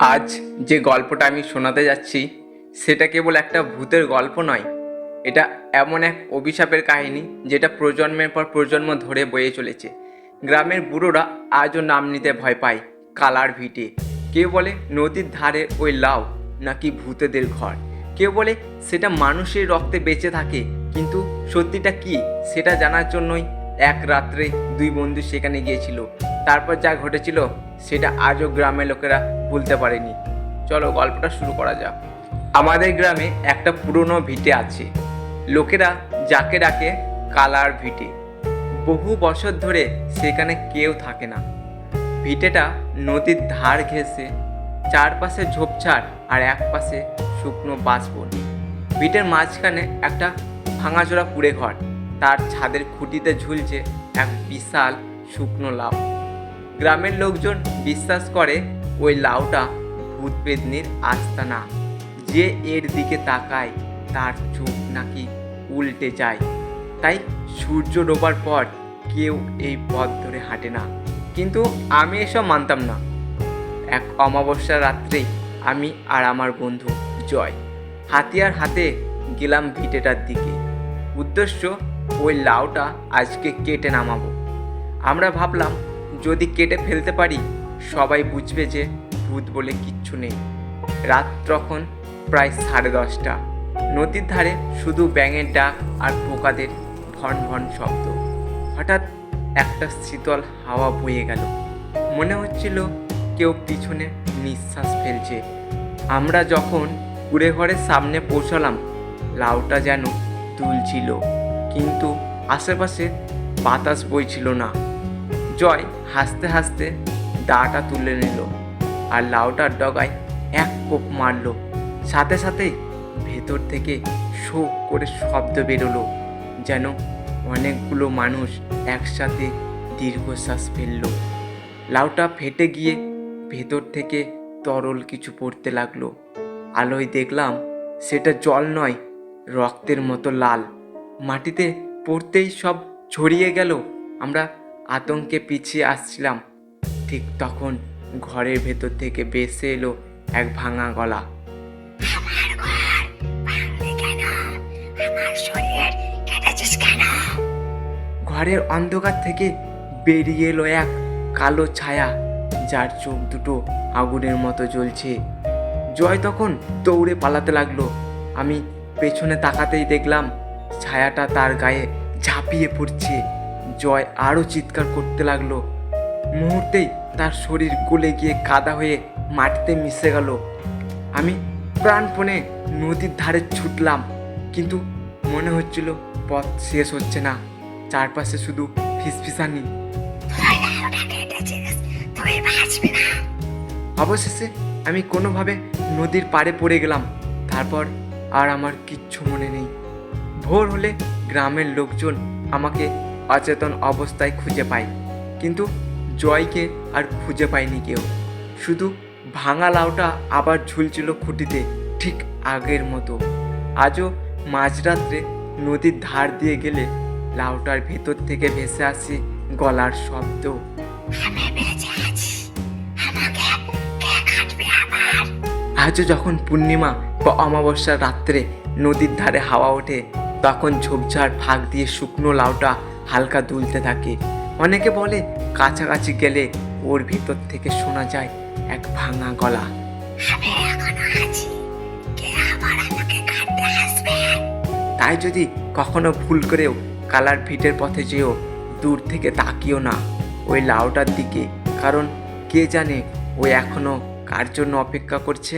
আজ যে গল্পটা আমি শোনাতে যাচ্ছি সেটা কেবল একটা ভূতের গল্প নয়, এটা এমন এক অভিশাপের কাহিনী যেটা প্রজন্মের পর প্রজন্ম ধরে বয়ে চলেছে। গ্রামের বুড়োরা আজও নাম নিতে ভয় পায় কালার ভিটে। কেউ বলে নদীর ধারে ওই লাউ নাকি ভূতেদের ঘর, কেউ বলে সেটা মানুষের রক্তে বেঁচে থাকে। কিন্তু সত্যিটা কি সেটা জানার জন্যই এক রাত্রে দুই বন্ধু সেখানে গিয়েছিল। তারপর যা ঘটেছিল সেটা আজও গ্রামের লোকেরা ভুলতে পারেনি। চলো গল্পটা শুরু করা যাক। আমাদের গ্রামে একটা পুরনো ভিটে আছে, লোকেরা যাকে ডাকে কালার ভিটে। বহু বছর ধরে সেখানে কেউ থাকে না। ভিটেটা নদীর ধার ঘেঁষে, চারপাশে ঝোপঝাড় আর এক পাশে শুকনো বাঁশবন। ভিটের মাঝখানে একটা ভাঙাচোরা কুড়ে ঘর, তার ছাদের খুঁটিতে ঝুলছে এক বিশাল শুকনো লাউ। গ্রামের লোকজন বিশ্বাস করে ওই লাউটা ভূত পেত্নীর আস্তানা। যে এর দিকে তাকায় তার চোখ নাকি উল্টে যায়। তাই সূর্য ডোবার পর কেউ এই পথ ধরে হাঁটে না। কিন্তু আমি এসব মানতাম না। এক অমাবস্যার রাত্রেই আমি আর আমার বন্ধু জয় হাতিয়ার হাতে গেলাম ভিটেটার দিকে। উদ্দেশ্য ওই লাউটা আজকে কেটে নামাবো। আমরা ভাবলাম যদি কেটে ফেলতে পারি সবাই বুঝবে যে ভূত বলে কিচ্ছু নেই। রাত তখন প্রায় 10:30। নদীর ধারে শুধু ব্যাঙের ডাক আর পোকাদের ভন ভন শব্দ। হঠাৎ একটা শীতল হাওয়া বয়ে গেল। মনে হচ্ছিল কেউ পিছনে নিঃশ্বাস ফেলছে। আমরা যখন কুড়ে ঘরের সামনে পৌঁছালাম, লাউটা যেন দুলছিল, কিন্তু আশেপাশে বাতাস বইছিল না। জয় হাসতে হাসতে দাটা তুলে নিল আর লাউটার ডগায় এক কোপ মারল। সাথে সাথেই ভেতর থেকে শো করে শব্দ বেরোলো, যেন অনেকগুলো মানুষ একসাথে দীর্ঘশ্বাস ফেলল। লাউটা ফেটে গিয়ে ভেতর থেকে তরল কিছু পড়তে লাগলো। আলোয় দেখলাম সেটা জল নয়, রক্তের মতো লাল। মাটিতে পড়তেই সব ছড়িয়ে গেল। আমরা আতঙ্কে পিছিয়ে আসছিলাম। ঠিক তখন ঘরের ভেতর থেকে ভেসে এলো এক ভাঙা গলা। ঘরের অন্ধকার থেকে বেরিয়ে এলো এক কালো ছায়া, যার চোখ দুটো আগুনের মতো জ্বলছে। জয় তখন দৌড়ে পালাতে লাগলো। আমি পেছনে তাকাতেই দেখলাম ছায়াটা তার গায়ে ঝাঁপিয়ে পড়ছে। জয় আরও চিৎকার করতে লাগলো। মুহূর্তেই তার শরীর গলে গিয়ে কাদা হয়ে মাটিতে মিশে গেল। আমি প্রাণপণে নদীর ধারে ছুটলাম, কিন্তু মনে হচ্ছিল পথ শেষ হচ্ছে না। চারপাশে শুধু ফিসফিসানি। অবশেষে আমি কোনোভাবে নদীর পাড়ে পড়ে গেলাম। তারপর আর আমার কিচ্ছু মনে নেই। ভোর হলে গ্রামের লোকজন আমাকে অচেতন অবস্থায় খুঁজে পায়, কিন্তু জয়কে আর খুঁজে পায়নি কেউ। শুধু ভাঙা লাউটা আবার ঝুলছিল খুঁটিতে, ঠিক আগের মতো। আজও মাঝরাত্রে নদীর ধার দিয়ে গেলে লাউটার ভেতর থেকে ভেসে আসে গলার শব্দ। আজও যখন পূর্ণিমা বা অমাবস্যার রাত্রে নদীর ধারে হাওয়া ওঠে, তখন ঝোপঝাড় ফাঁক দিয়ে শুকনো লাউটা হালকা দুলতে থাকে। অনেকে বলে কাছাকাছি গেলে ওর ভিতর থেকে শোনা যায় এক ভাঙা গলা। তাই যদি কখনো ভুল করেও কালার ভিটের পথে যেও, দূর থেকে তাকিও না ওই লাউটার দিকে, কারণ কে জানে ও এখনো কার জন্য অপেক্ষা করছে।